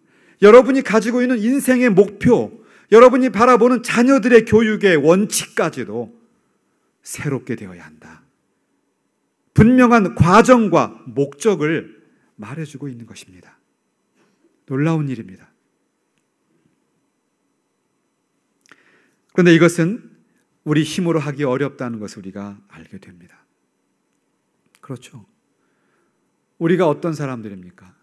여러분이 가지고 있는 인생의 목표, 여러분이 바라보는 자녀들의 교육의 원칙까지도 새롭게 되어야 한다. 분명한 과정과 목적을 말해주고 있는 것입니다. 놀라운 일입니다. 그런데 이것은 우리 힘으로 하기 어렵다는 것을 우리가 알게 됩니다. 그렇죠. 우리가 어떤 사람들입니까?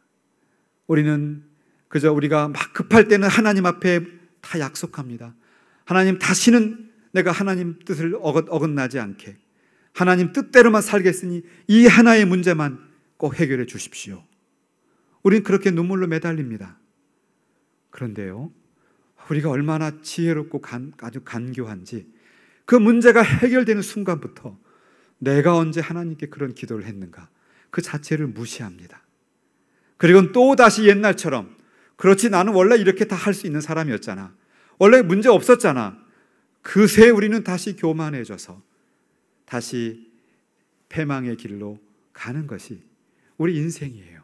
우리는 그저 우리가 막 급할 때는 하나님 앞에 다 약속합니다. 하나님, 다시는 내가 하나님 뜻을 어긋나지 않게, 하나님 뜻대로만 살겠으니 이 하나의 문제만 꼭 해결해 주십시오. 우리는 그렇게 눈물로 매달립니다. 그런데요, 우리가 얼마나 지혜롭고 아주 간교한지 그 문제가 해결되는 순간부터 내가 언제 하나님께 그런 기도를 했는가, 그 자체를 무시합니다. 그리고 또 다시 옛날처럼, 그렇지, 나는 원래 이렇게 다 할 수 있는 사람이었잖아, 원래 문제 없었잖아, 그새 우리는 다시 교만해져서 다시 패망의 길로 가는 것이 우리 인생이에요.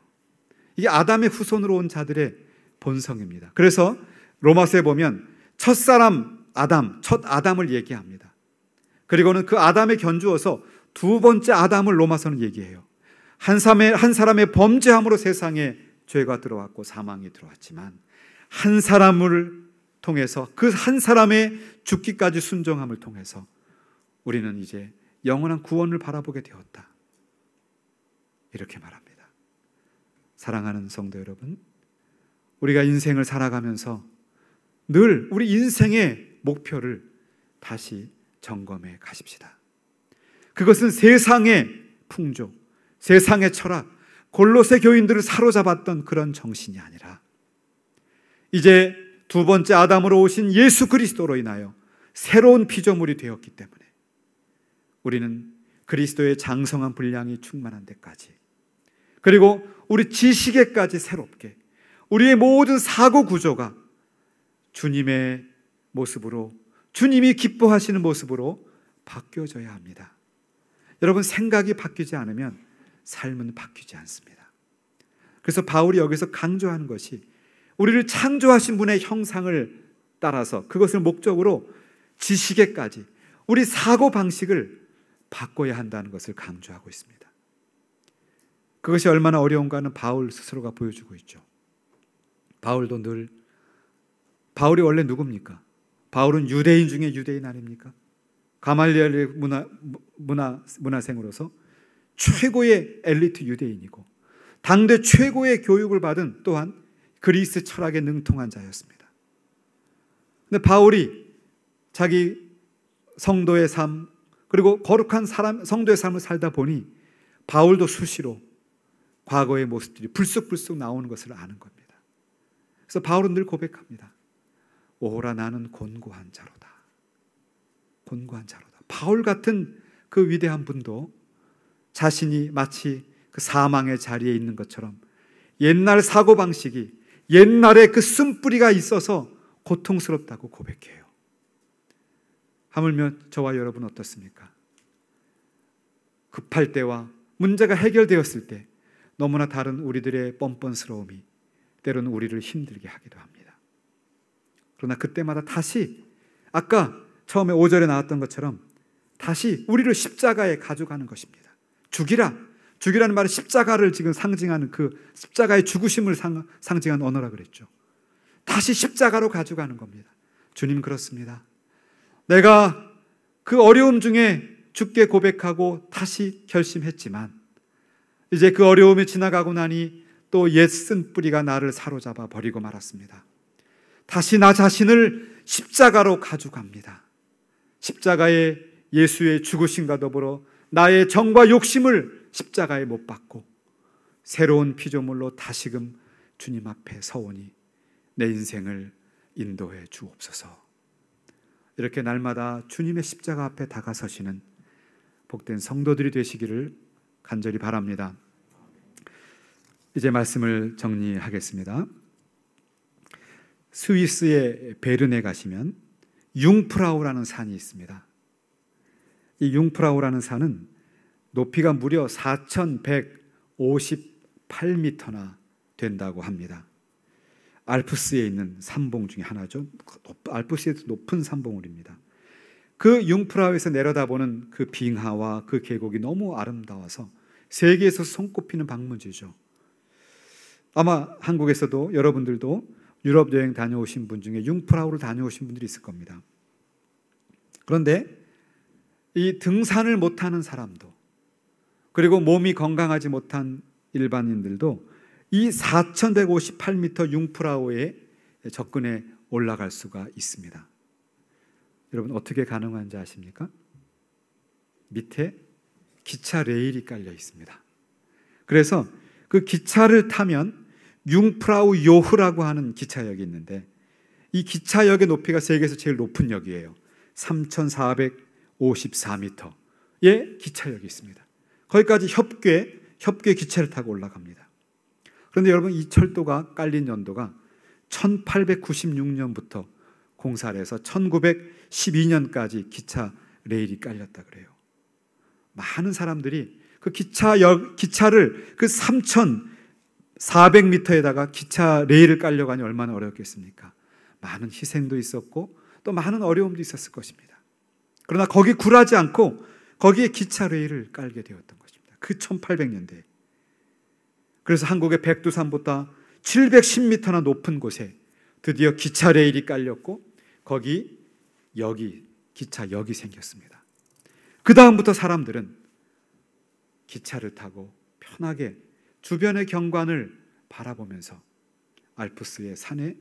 이게 아담의 후손으로 온 자들의 본성입니다. 그래서 로마서에 보면 첫사람 아담, 첫 아담을 얘기합니다. 그리고는 그 아담에 견주어서 두 번째 아담을 로마서는 얘기해요. 한 사람의 범죄함으로 세상에 죄가 들어왔고 사망이 들어왔지만 한 사람을 통해서, 그 한 사람의 죽기까지 순종함을 통해서 우리는 이제 영원한 구원을 바라보게 되었다. 이렇게 말합니다. 사랑하는 성도 여러분, 우리가 인생을 살아가면서 늘 우리 인생의 목표를 다시 점검해 가십시다. 그것은 세상의 풍조, 세상의 철학, 골로새 교인들을 사로잡았던 그런 정신이 아니라 이제 두 번째 아담으로 오신 예수 그리스도로 인하여 새로운 피조물이 되었기 때문에 우리는 그리스도의 장성한 분량이 충만한 데까지, 그리고 우리 지식에까지 새롭게 우리의 모든 사고 구조가 주님의 모습으로, 주님이 기뻐하시는 모습으로 바뀌어져야 합니다. 여러분, 생각이 바뀌지 않으면 삶은 바뀌지 않습니다. 그래서 바울이 여기서 강조하는 것이 우리를 창조하신 분의 형상을 따라서 그것을 목적으로 지식에까지 우리 사고방식을 바꿔야 한다는 것을 강조하고 있습니다. 그것이 얼마나 어려운가는 바울 스스로가 보여주고 있죠. 바울이 원래 누굽니까? 바울은 유대인 중에 유대인 아닙니까? 가말리엘의 문화생으로서 최고의 엘리트 유대인이고 당대 최고의 교육을 받은 또한 그리스 철학에 능통한 자였습니다. 근데 바울이 자기 성도의 삶, 그리고 거룩한 성도의 삶을 살다 보니 바울도 수시로 과거의 모습들이 불쑥불쑥 나오는 것을 아는 겁니다. 그래서 바울은 늘 고백합니다. 오호라 나는 곤고한 자로다. 곤고한 자로다. 바울 같은 그 위대한 분도 자신이 마치 그 사망의 자리에 있는 것처럼 옛날 사고방식이, 옛날에 그 쓴뿌리가 있어서 고통스럽다고 고백해요. 하물며 저와 여러분 어떻습니까? 급할 때와 문제가 해결되었을 때 너무나 다른 우리들의 뻔뻔스러움이 때로는 우리를 힘들게 하기도 합니다. 그러나 그때마다 다시 아까 처음에 5절에 나왔던 것처럼 다시 우리를 십자가에 가져가는 것입니다. 죽이라는 말은 십자가를 지금 상징하는, 그 십자가의 죽으심을 상징하는 언어라 그랬죠. 다시 십자가로 가져가는 겁니다. 주님, 그렇습니다. 내가 그 어려움 중에 주께 고백하고 다시 결심했지만 이제 그 어려움이 지나가고 나니 또 옛 쓴뿌리가 나를 사로잡아 버리고 말았습니다. 다시 나 자신을 십자가로 가져갑니다. 십자가에 예수의 죽으심과 더불어 나의 정과 욕심을 십자가에 못 박고 새로운 피조물로 다시금 주님 앞에 서오니 내 인생을 인도해 주옵소서. 이렇게 날마다 주님의 십자가 앞에 다가서시는 복된 성도들이 되시기를 간절히 바랍니다. 이제 말씀을 정리하겠습니다. 스위스의 베른에 가시면 융프라우라는 산이 있습니다. 이 융프라우라는 산은 높이가 무려 4,158m나 된다고 합니다. 알프스에 있는 산봉 중에 하나죠. 알프스에서 높은 산봉우리입니다. 그 융프라우에서 내려다보는 그 빙하와 그 계곡이 너무 아름다워서 세계에서 손꼽히는 방문지죠. 아마 한국에서도 여러분들도 유럽 여행 다녀오신 분 중에 융프라우를 다녀오신 분들이 있을 겁니다. 그런데 이 등산을 못하는 사람도, 그리고 몸이 건강하지 못한 일반인들도 이 4,158m 융프라우에 접근해 올라갈 수가 있습니다. 여러분, 어떻게 가능한지 아십니까? 밑에 기차 레일이 깔려 있습니다. 그래서 그 기차를 타면 융프라우 요흐라고 하는 기차역이 있는데 이 기차역의 높이가 세계에서 제일 높은 역이에요. 3,454m의 기차역이 있습니다. 거기까지 협궤 기차를 타고 올라갑니다. 그런데 여러분, 이 철도가 깔린 연도가 1896년부터 공사를 해서 1912년까지 기차 레일이 깔렸다 그래요. 많은 사람들이 그 기차를 그 3,400m에다가 기차 레일을 깔려가니 얼마나 어렵겠습니까? 많은 희생도 있었고 또 많은 어려움도 있었을 것입니다. 그러나 거기 굴하지 않고 거기에 기차 레일을 깔게 되었던 것입니다. 그 1800년대에. 그래서 한국의 백두산보다 710m나 높은 곳에 드디어 기차 레일이 깔렸고 거기 기차역이 생겼습니다. 그 다음부터 사람들은 기차를 타고 편하게 주변의 경관을 바라보면서 알프스의 산에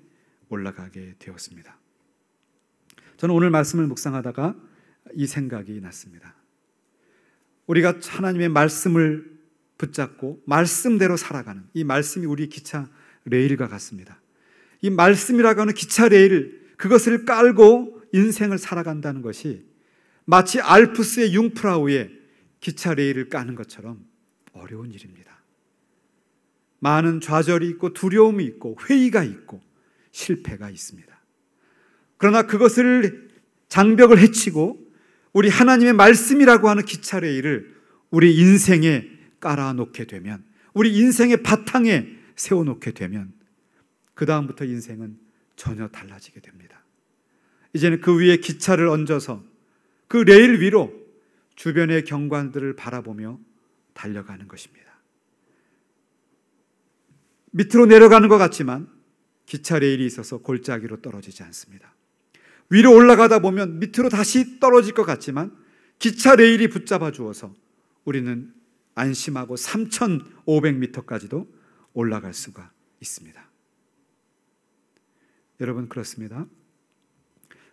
올라가게 되었습니다. 저는 오늘 말씀을 묵상하다가 이 생각이 났습니다. 우리가 하나님의 말씀을 붙잡고 말씀대로 살아가는 이 말씀이 우리 기차 레일과 같습니다. 이 말씀이라고 하는 기차 레일, 그것을 깔고 인생을 살아간다는 것이 마치 알프스의 융프라우에 기차 레일을 까는 것처럼 어려운 일입니다. 많은 좌절이 있고 두려움이 있고 회의가 있고 실패가 있습니다. 그러나 그것을 장벽을 헤치고 우리 하나님의 말씀이라고 하는 기차 레일을 우리 인생에 깔아놓게 되면, 우리 인생의 바탕에 세워놓게 되면 그 다음부터 인생은 전혀 달라지게 됩니다. 이제는 그 위에 기차를 얹어서 그 레일 위로 주변의 경관들을 바라보며 달려가는 것입니다. 밑으로 내려가는 것 같지만 기차 레일이 있어서 골짜기로 떨어지지 않습니다. 위로 올라가다 보면 밑으로 다시 떨어질 것 같지만 기차 레일이 붙잡아 주어서 우리는 안심하고 3,500m까지도 올라갈 수가 있습니다. 여러분, 그렇습니다.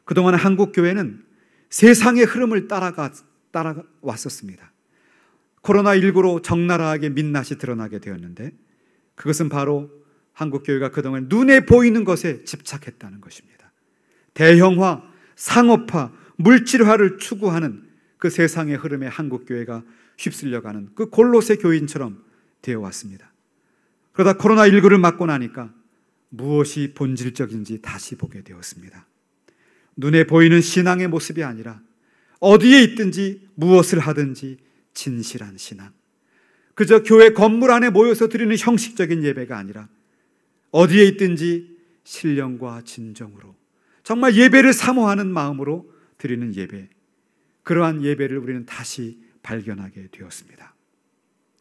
그동안 한국 교회는 세상의 흐름을 따라왔었습니다. 코로나19로 적나라하게 민낯이 드러나게 되었는데, 그것은 바로 한국 교회가 그동안 눈에 보이는 것에 집착했다는 것입니다. 대형화, 상업화, 물질화를 추구하는 그 세상의 흐름에 한국 교회가 휩쓸려가는 그 골로새 교인처럼 되어 왔습니다. 그러다 코로나19를 맞고 나니까 무엇이 본질적인지 다시 보게 되었습니다. 눈에 보이는 신앙의 모습이 아니라 어디에 있든지 무엇을 하든지 진실한 신앙, 그저 교회 건물 안에 모여서 드리는 형식적인 예배가 아니라 어디에 있든지 신령과 진정으로 정말 예배를 사모하는 마음으로 드리는 예배, 그러한 예배를 우리는 다시 발견하게 되었습니다.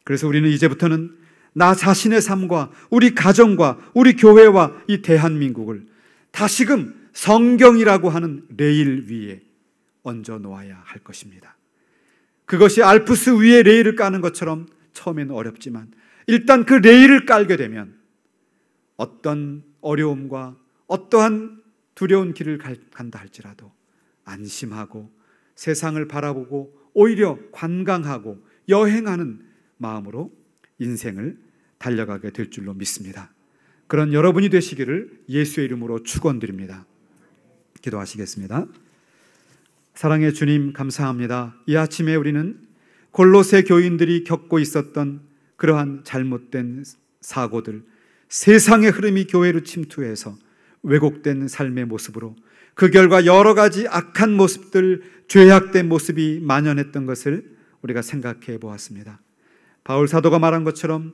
그래서 우리는 이제부터는 나 자신의 삶과 우리 가정과 우리 교회와 이 대한민국을 다시금 성경이라고 하는 레일 위에 얹어 놓아야 할 것입니다. 그것이 알프스 위에 레일을 까는 것처럼 처음에는 어렵지만 일단 그 레일을 깔게 되면 어떤 어려움과 어떠한 두려운 길을 간다 할지라도 안심하고 세상을 바라보고 오히려 관광하고 여행하는 마음으로 인생을 달려가게 될 줄로 믿습니다. 그런 여러분이 되시기를 예수의 이름으로 축원드립니다. 기도하시겠습니다. 사랑의 주님, 감사합니다. 이 아침에 우리는 골로새 교인들이 겪고 있었던 그러한 잘못된 사고들, 세상의 흐름이 교회로 침투해서 왜곡된 삶의 모습으로 그 결과 여러 가지 악한 모습들, 죄악된 모습이 만연했던 것을 우리가 생각해 보았습니다. 바울 사도가 말한 것처럼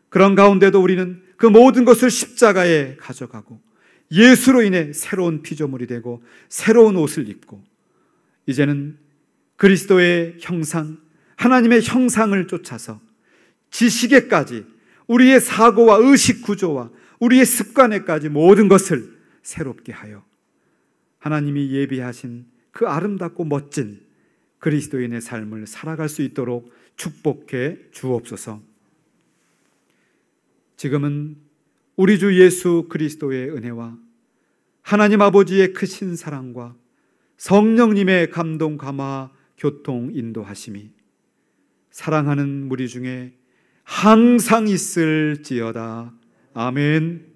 그런 가운데도 우리는 그 모든 것을 십자가에 가져가고 예수로 인해 새로운 피조물이 되고 새로운 옷을 입고 이제는 그리스도의 형상, 하나님의 형상을 쫓아서 지식에까지 우리의 사고와 의식 구조와 우리의 습관에까지 모든 것을 새롭게 하여 하나님이 예비하신 그 아름답고 멋진 그리스도인의 삶을 살아갈 수 있도록 축복해 주옵소서. 지금은 우리 주 예수 그리스도의 은혜와 하나님 아버지의 크신 사랑과 성령님의 감동, 감화, 교통, 인도하심이 사랑하는 무리 중에 항상 있을지어다. 아멘.